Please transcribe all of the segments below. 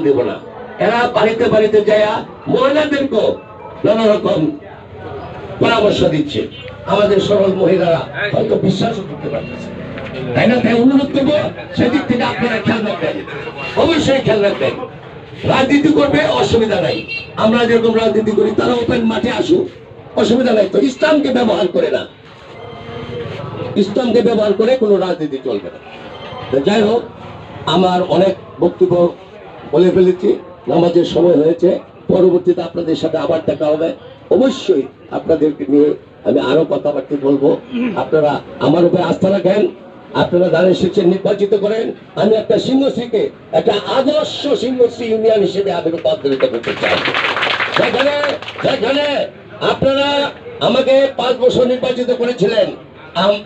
দেব না। এরা বাড়িতে বাড়িতে যায়া মহিলাদেরকে নানা রকম পরামর্শ দিচ্ছে। আমাদের সরল মহিলারা হয়তো বিশ্বাসও করতে পারতেছে, তাই না? তাই অনুরোধ করবো সেদিক থেকে আপনারা খেয়াল রাখবেন, অবশ্যই খেয়াল রাখবেন। রাজনীতি করবে অসুবিধা নাই, আমরা যেরকম রাজনীতি করি তারা ওপেন মাঠে আসুক, অসুবিধা নাই। তো ইসলামকে ব্যবহার করে না, ইসলামকে ব্যবহার করে কোনো রাজনীতি চলবে না। যাই হোক, আমার অনেক বক্তব্য বলে ফেলেছি, নামাজের সময় হয়েছে, পরবর্তীতে আপনাদের সাথে আবার দেখা হবে। অবশ্যই আপনাদেরকে নিয়ে আমি আরো কথাবার্তা বলবো। আপনারা আমার উপরে আস্থা রাখেন, আপনারা ধানের শীর্ষে নির্বাচিত করেন। আমি একটা সিংহশ্রীকে একটা আদর্শ সিংহশ্রী ইউনিয়ন হিসেবে আমি রূপান্তরিত করতে চাই। যেখানে আপনারা আমাকে 5 বছর নির্বাচিত করেছিলেন,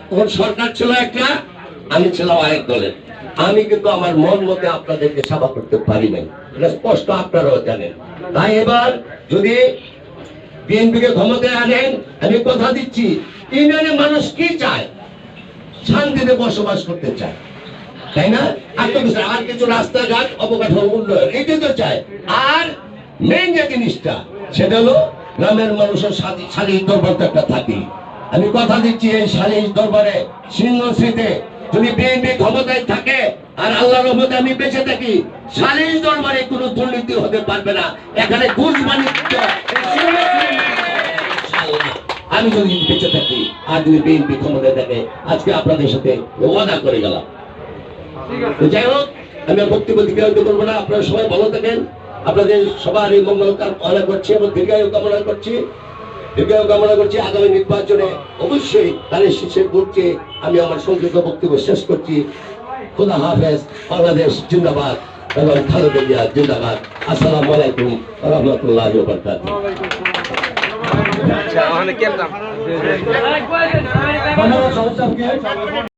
তখন সরকার ছিল একটা, আমি ছিলাম আরেক দলের। আমি কিন্তু আমার মন মতে আপনাদেরকে সেবা করতে পারি নাই, এটা স্পষ্ট, আপনারাও জানেন। তাই এবার যদি বিএনপিকে ক্ষমতায় আনেন, আমি কথা দিচ্ছি, ইউনিয়নে মানুষ কি চায়? শান্তিতে বসবাস করতে চায়, তাই না? আর কিছু রাস্তাঘাট, অবকাঠামো উন্নয়ন, এটাই তো চায়। আর মেইন যে জিনিসটা, সেটা হলো গ্রামের মানুষের সালিশ দরবার একটা থাকে। আমি কথা দিচ্ছি, এই সালিশ দরবারে সিংহশ্রীতে যদি বিএনপি ক্ষমতায় থাকে আর আল্লাহর রহমতে আমি বেঁচে থাকি, সালিশ দরবারে কোনো দুর্নীতি হতে পারবে না। এখানে ঘুষ বাণিজ্য আমি যদি বেঁচে থাকি আর যদি বিএনপি ক্ষমতায় থাকে, আজকে আপনাদের সাথে ওয়াদা করে গেলাম। যাই হোক, আমি বক্তব্য দীর্ঘায়িত করবো না। আপনারা সবাই ভালো থাকেন, আপনাদের সবার এই মঙ্গল কামনা করছি এবং দীর্ঘায়ু কামনা করছি, দীর্ঘায়ু কামনা করছি। আগামী নির্বাচনে অবশ্যই তাদের শীর্ষের ভোটকে আমি আমার সংক্ষিপ্ত বক্তব্য শেষ করছি। খোদা হাফেজ, বাংলাদেশ জিন্দাবাদ এবং খালেদা জিয়া জিন্দাবাদ। আসসালামু আলাইকুম ওয়া রাহমাতুল্লাহি ওয়া বারাকাতুহু।